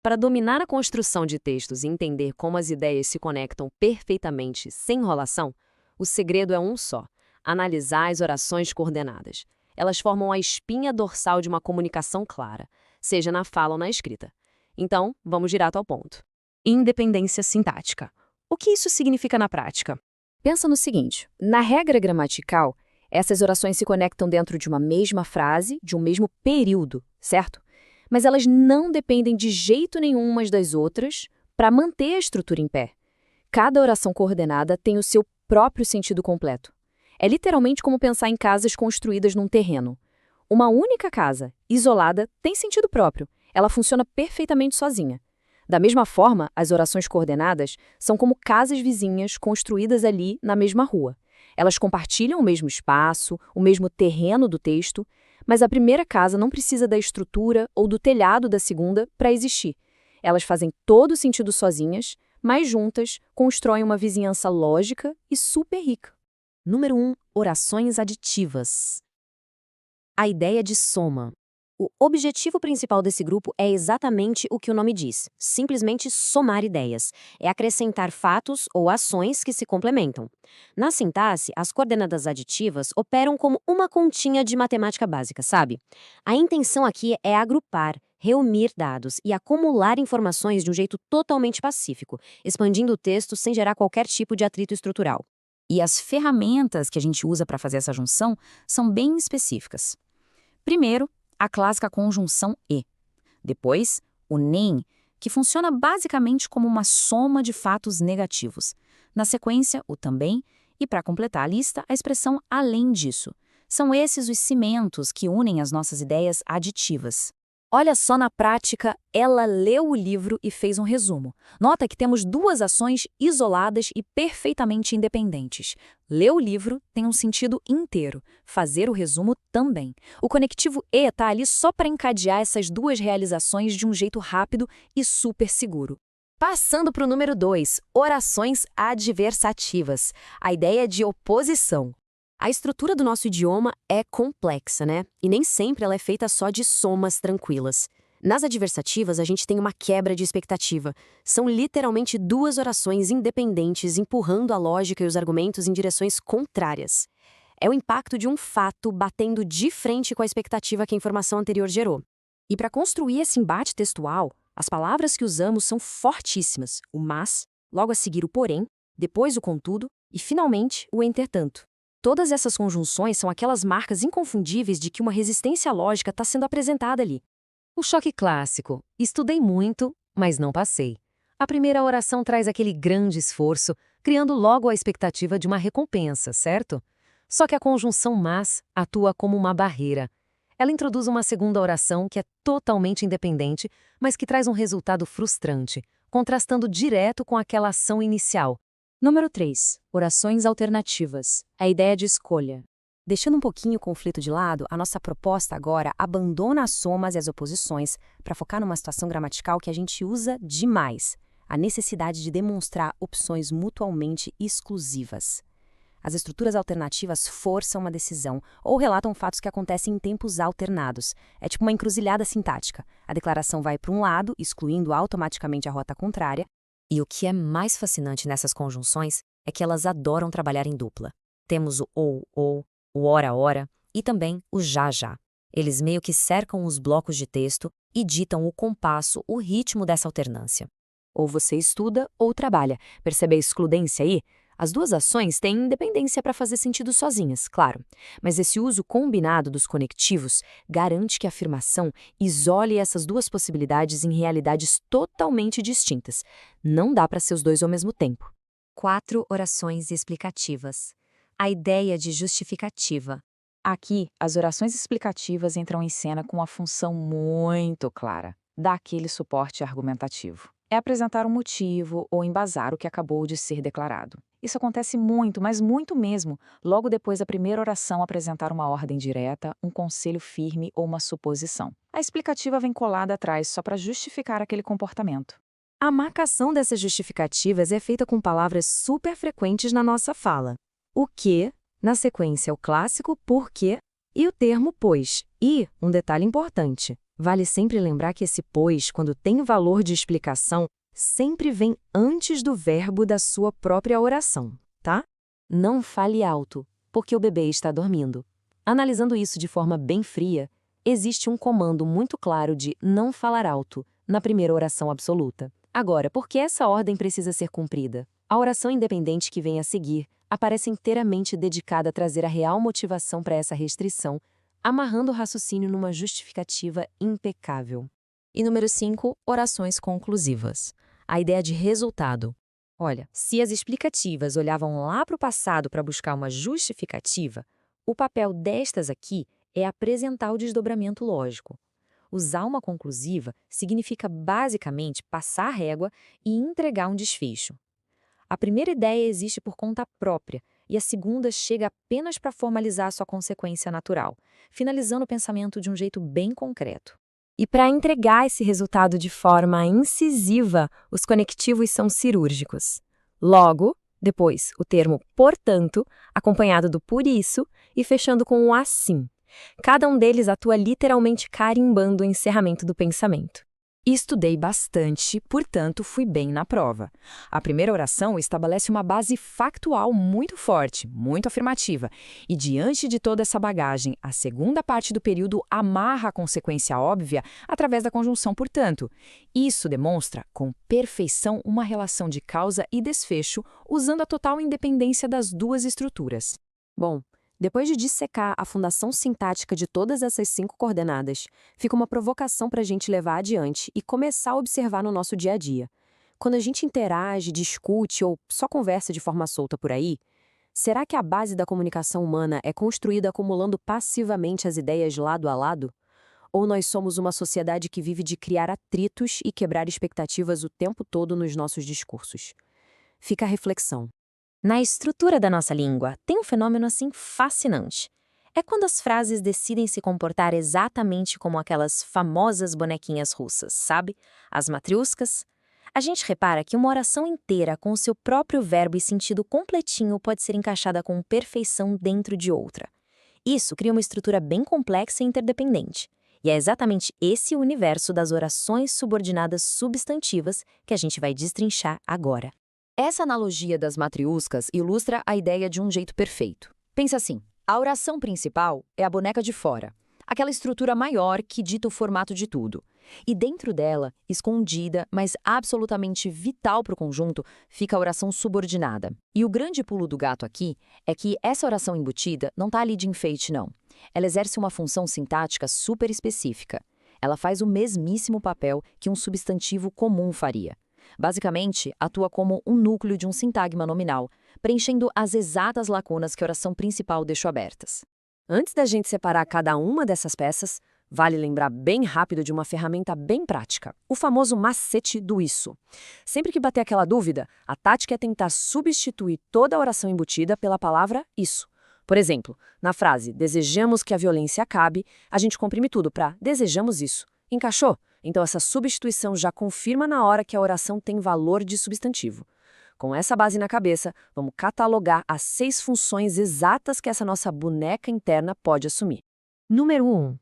Para dominar a construção de textos e entender como as ideias se conectam perfeitamente sem enrolação, o segredo é um só: analisar as orações coordenadas. Elas formam a espinha dorsal de uma comunicação clara, seja na fala ou na escrita. Então, vamos direto ao ponto. Independência sintática. O que isso significa na prática? Pensa no seguinte: na regra gramatical, essas orações se conectam dentro de uma mesma frase, de um mesmo período, certo? Mas elas não dependem de jeito nenhum umas das outras para manter a estrutura em pé. Cada oração coordenada tem o seu próprio sentido completo. É literalmente como pensar em casas construídas num terreno. Uma única casa, isolada, tem sentido próprio. Ela funciona perfeitamente sozinha. Da mesma forma, as orações coordenadas são como casas vizinhas construídas ali na mesma rua. Elas compartilham o mesmo espaço, o mesmo terreno do texto, mas a primeira casa não precisa da estrutura ou do telhado da segunda para existir. Elas fazem todo o sentido sozinhas, mas juntas constroem uma vizinhança lógica e super rica. Número 1. Orações aditivas. A ideia de soma. O objetivo principal desse grupo é exatamente o que o nome diz: simplesmente somar ideias. É acrescentar fatos ou ações que se complementam. Na sintaxe, as coordenadas aditivas operam como uma continha de matemática básica, sabe? A intenção aqui é agrupar, reunir dados e acumular informações de um jeito totalmente pacífico, expandindo o texto sem gerar qualquer tipo de atrito estrutural. E as ferramentas que a gente usa para fazer essa junção são bem específicas. Primeiro, a clássica conjunção e. Depois, o nem, que funciona basicamente como uma soma de fatos negativos. Na sequência, o também, e para completar a lista, a expressão além disso. São esses os cimentos que unem as nossas ideias aditivas. Olha só na prática, ela leu o livro e fez um resumo. Nota que temos duas ações isoladas e perfeitamente independentes. Ler o livro tem um sentido inteiro, fazer o resumo também. O conectivo e está ali só para encadear essas duas realizações de um jeito rápido e super seguro. Passando para o número 2, orações adversativas, a ideia de oposição. A estrutura do nosso idioma é complexa, né? E nem sempre ela é feita só de somas tranquilas. Nas adversativas, a gente tem uma quebra de expectativa. São literalmente duas orações independentes empurrando a lógica e os argumentos em direções contrárias. É o impacto de um fato batendo de frente com a expectativa que a informação anterior gerou. E para construir esse embate textual, as palavras que usamos são fortíssimas. O mas, logo a seguir o porém, depois o contudo e, finalmente, o entretanto. Todas essas conjunções são aquelas marcas inconfundíveis de que uma resistência lógica está sendo apresentada ali. O choque clássico. Estudei muito, mas não passei. A primeira oração traz aquele grande esforço, criando logo a expectativa de uma recompensa, certo? Só que a conjunção mas atua como uma barreira. Ela introduz uma segunda oração que é totalmente independente, mas que traz um resultado frustrante, contrastando direto com aquela ação inicial. Número 3. Orações alternativas. A ideia de escolha. Deixando um pouquinho o conflito de lado, a nossa proposta agora abandona as somas e as oposições para focar numa situação gramatical que a gente usa demais: a necessidade de demonstrar opções mutualmente exclusivas. As estruturas alternativas forçam uma decisão ou relatam fatos que acontecem em tempos alternados. É tipo uma encruzilhada sintática. A declaração vai para um lado, excluindo automaticamente a rota contrária. E o que é mais fascinante nessas conjunções é que elas adoram trabalhar em dupla. Temos o ou, o ora e também o já. Eles meio que cercam os blocos de texto e ditam o compasso, o ritmo dessa alternância. Ou você estuda ou trabalha. Percebe a excludência aí? As duas ações têm independência para fazer sentido sozinhas, claro. Mas esse uso combinado dos conectivos garante que a afirmação isole essas duas possibilidades em realidades totalmente distintas. Não dá para ser os dois ao mesmo tempo. 4 orações explicativas. A ideia de justificativa. Aqui, as orações explicativas entram em cena com uma função muito clara: dar aquele suporte argumentativo. É apresentar um motivo ou embasar o que acabou de ser declarado. Isso acontece muito, mas muito mesmo, logo depois da primeira oração apresentar uma ordem direta, um conselho firme ou uma suposição. A explicativa vem colada atrás só para justificar aquele comportamento. A marcação dessas justificativas é feita com palavras super frequentes na nossa fala. O que, na sequência o clássico porque e o termo pois. E, um detalhe importante, Vale sempre lembrar que esse pois, quando tem valor de explicação, sempre vem antes do verbo da sua própria oração, tá? Não fale alto, porque o bebê está dormindo. Analisando isso de forma bem fria, existe um comando muito claro de não falar alto na primeira oração absoluta. Agora, por que essa ordem precisa ser cumprida? A oração independente que vem a seguir aparece inteiramente dedicada a trazer a real motivação para essa restrição, amarrando o raciocínio numa justificativa impecável. E número 5, orações conclusivas. A ideia de resultado. Olha, se as explicativas olhavam lá para o passado para buscar uma justificativa, o papel destas aqui é apresentar o desdobramento lógico. Usar uma conclusiva significa basicamente passar a régua e entregar um desfecho. A primeira ideia existe por conta própria e a segunda chega apenas para formalizar sua consequência natural, finalizando o pensamento de um jeito bem concreto. E para entregar esse resultado de forma incisiva, os conectivos são cirúrgicos. Logo, depois, o termo portanto, acompanhado do por isso e fechando com o assim. Cada um deles atua literalmente carimbando o encerramento do pensamento. Estudei bastante, portanto, fui bem na prova. A primeira oração estabelece uma base factual muito forte, muito afirmativa. E diante de toda essa bagagem, a segunda parte do período amarra a consequência óbvia através da conjunção portanto. Isso demonstra, com perfeição, uma relação de causa e desfecho, usando a total independência das duas estruturas. Bom, depois de dissecar a fundação sintática de todas essas 5 coordenadas, fica uma provocação para a gente levar adiante e começar a observar no nosso dia a dia. Quando a gente interage, discute ou só conversa de forma solta por aí, será que a base da comunicação humana é construída acumulando passivamente as ideias lado a lado? Ou nós somos uma sociedade que vive de criar atritos e quebrar expectativas o tempo todo nos nossos discursos? Fica a reflexão. Na estrutura da nossa língua, tem um fenômeno assim fascinante. É quando as frases decidem se comportar exatamente como aquelas famosas bonequinhas russas, sabe? As matriuscas. A gente repara que uma oração inteira com o seu próprio verbo e sentido completinho pode ser encaixada com perfeição dentro de outra. Isso cria uma estrutura bem complexa e interdependente. E é exatamente esse o universo das orações subordinadas substantivas que a gente vai destrinchar agora. Essa analogia das matriuscas ilustra a ideia de um jeito perfeito. Pensa assim, a oração principal é a boneca de fora, aquela estrutura maior que dita o formato de tudo. E dentro dela, escondida, mas absolutamente vital para o conjunto, fica a oração subordinada. E o grande pulo do gato aqui é que essa oração embutida não está ali de enfeite, não. Ela exerce uma função sintática super específica. Ela faz o mesmíssimo papel que um substantivo comum faria. Basicamente, atua como um núcleo de um sintagma nominal, preenchendo as exatas lacunas que a oração principal deixou abertas. Antes da gente separar cada uma dessas peças, vale lembrar bem rápido de uma ferramenta bem prática, o famoso macete do isso. Sempre que bater aquela dúvida, a tática é tentar substituir toda a oração embutida pela palavra isso. Por exemplo, na frase "desejamos que a violência acabe", a gente comprime tudo para "desejamos isso". Encaixou? Então essa substituição já confirma na hora que a oração tem valor de substantivo. Com essa base na cabeça, vamos catalogar as 6 funções exatas que essa nossa boneca interna pode assumir. Número 1.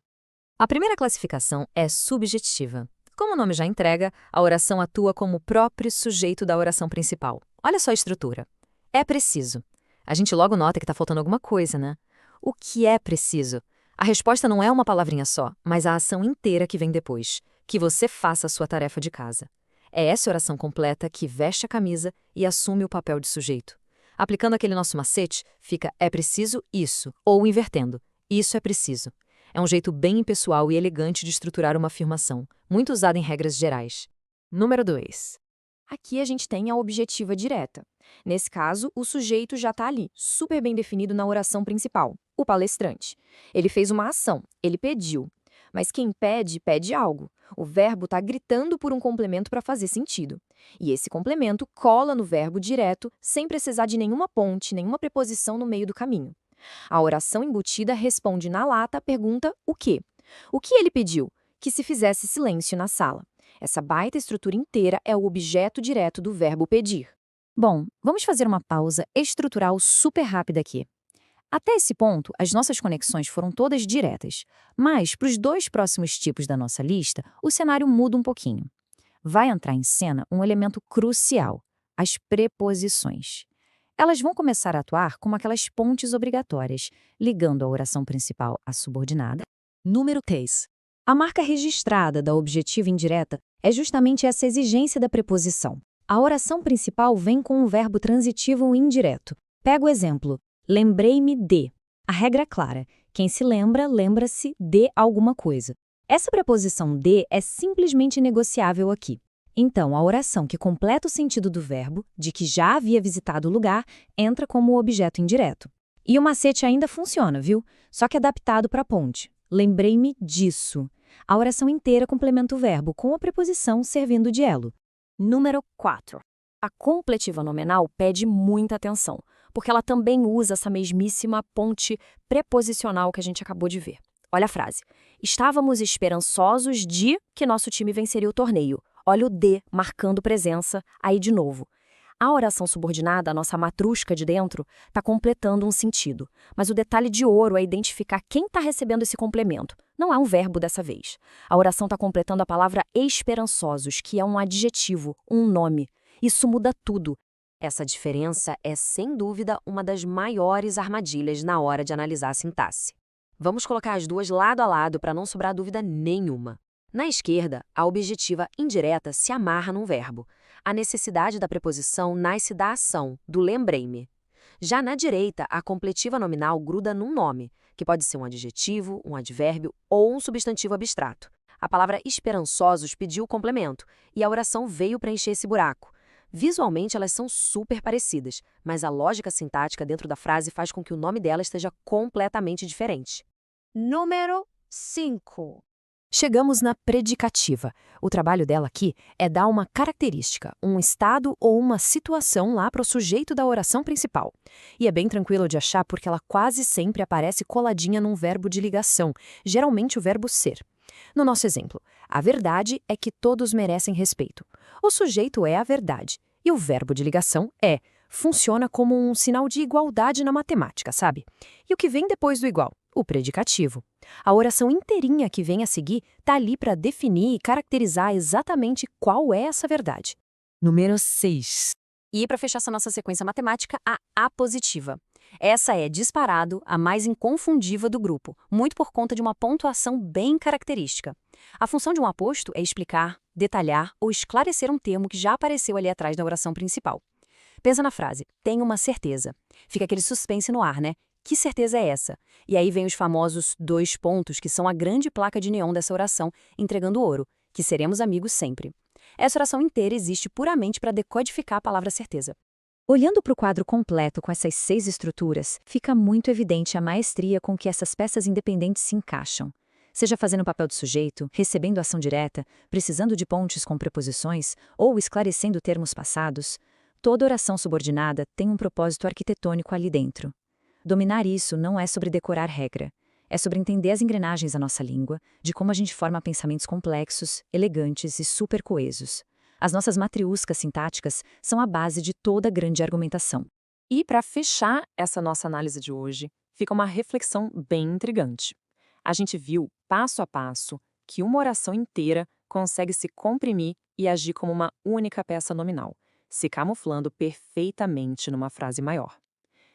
A primeira classificação é subjetiva. Como o nome já entrega, a oração atua como o próprio sujeito da oração principal. Olha só a estrutura. É preciso. A gente logo nota que está faltando alguma coisa, né? O que é preciso? A resposta não é uma palavrinha só, mas a ação inteira que vem depois. Que você faça a sua tarefa de casa. É essa oração completa que veste a camisa e assume o papel de sujeito. Aplicando aquele nosso macete, fica "é preciso isso", ou invertendo, "isso é preciso". É um jeito bem impessoal e elegante de estruturar uma afirmação, muito usado em regras gerais. Número 2. Aqui a gente tem a objetiva direta. Nesse caso, o sujeito já está ali, super bem definido na oração principal, o palestrante. Ele fez uma ação, ele pediu. Mas quem pede, pede algo. O verbo está gritando por um complemento para fazer sentido. E esse complemento cola no verbo direto, sem precisar de nenhuma ponte, nenhuma preposição no meio do caminho. A oração embutida responde na lata a pergunta "o quê?". O que ele pediu? Que se fizesse silêncio na sala. Essa baita estrutura inteira é o objeto direto do verbo pedir. Bom, vamos fazer uma pausa estrutural super rápida aqui. Até esse ponto, as nossas conexões foram todas diretas. Mas, para os 2 próximos tipos da nossa lista, o cenário muda um pouquinho. Vai entrar em cena um elemento crucial: as preposições. Elas vão começar a atuar como aquelas pontes obrigatórias, ligando a oração principal à subordinada. Número 3. A marca registrada da objetiva indireta é justamente essa exigência da preposição. A oração principal vem com um verbo transitivo indireto. Pega o exemplo: lembrei-me de. A regra é clara: quem se lembra, lembra-se de alguma coisa. Essa preposição de é simplesmente negociável aqui. Então, a oração que completa o sentido do verbo, de que já havia visitado o lugar, entra como objeto indireto. E o macete ainda funciona, viu? Só que adaptado para a ponte. Lembrei-me disso. A oração inteira complementa o verbo com a preposição servindo de elo. Número 4. A completiva nominal pede muita atenção, porque ela também usa essa mesmíssima ponte preposicional que a gente acabou de ver. Olha a frase. Estávamos esperançosos de que nosso time venceria o torneio. Olha o de marcando presença aí de novo. A oração subordinada, a nossa matrusca de dentro, está completando um sentido. Mas o detalhe de ouro é identificar quem está recebendo esse complemento. Não é um verbo dessa vez. A oração está completando a palavra esperançosos, que é um adjetivo, um nome. Isso muda tudo. Essa diferença é, sem dúvida, uma das maiores armadilhas na hora de analisar a sintaxe. Vamos colocar as duas lado a lado para não sobrar dúvida nenhuma. Na esquerda, a objetiva indireta se amarra num verbo. A necessidade da preposição nasce da ação, do lembrei-me. Já na direita, a completiva nominal gruda num nome, que pode ser um adjetivo, um advérbio ou um substantivo abstrato. A palavra esperançosos pediu o complemento, e a oração veio preencher esse buraco. Visualmente, elas são super parecidas, mas a lógica sintática dentro da frase faz com que o nome dela esteja completamente diferente. Número 5. Chegamos na predicativa. O trabalho dela aqui é dar uma característica, um estado ou uma situação lá para o sujeito da oração principal. E é bem tranquilo de achar porque ela quase sempre aparece coladinha num verbo de ligação, geralmente o verbo ser. No nosso exemplo, a verdade é que todos merecem respeito. O sujeito é a verdade e o verbo de ligação é. Funciona como um sinal de igualdade na matemática, sabe? E o que vem depois do igual? O predicativo. A oração inteirinha que vem a seguir está ali para definir e caracterizar exatamente qual é essa verdade. Número 6. E para fechar essa nossa sequência matemática, a apositiva. Essa é, disparado, a mais inconfundível do grupo, muito por conta de uma pontuação bem característica. A função de um aposto é explicar, detalhar ou esclarecer um termo que já apareceu ali atrás da oração principal. Pensa na frase, tenho uma certeza. Fica aquele suspense no ar, né? Que certeza é essa? E aí vem os famosos 2 pontos, que são a grande placa de neon dessa oração, entregando ouro, que seremos amigos sempre. Essa oração inteira existe puramente para decodificar a palavra certeza. Olhando para o quadro completo com essas 6 estruturas, fica muito evidente a maestria com que essas peças independentes se encaixam. Seja fazendo o papel de sujeito, recebendo ação direta, precisando de pontes com preposições ou esclarecendo termos passados, toda oração subordinada tem um propósito arquitetônico ali dentro. Dominar isso não é sobre decorar regra. É sobre entender as engrenagens da nossa língua, de como a gente forma pensamentos complexos, elegantes e super coesos. As nossas matriuscas sintáticas são a base de toda grande argumentação. E para fechar essa nossa análise de hoje, fica uma reflexão bem intrigante. A gente viu, passo a passo, que uma oração inteira consegue se comprimir e agir como uma única peça nominal, se camuflando perfeitamente numa frase maior.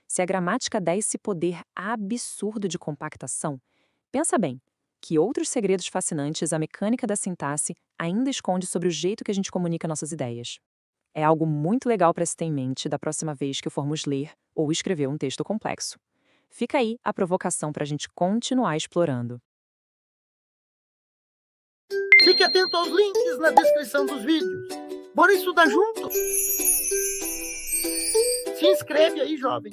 Se a gramática dá esse poder absurdo de compactação, pensa bem, que outros segredos fascinantes a mecânica da sintaxe ainda esconde sobre o jeito que a gente comunica nossas ideias. É algo muito legal para se ter em mente da próxima vez que formos ler ou escrever um texto complexo. Fica aí a provocação para a gente continuar explorando. Fique atento aos links na descrição dos vídeos. Bora estudar junto? Se inscreve aí, jovem.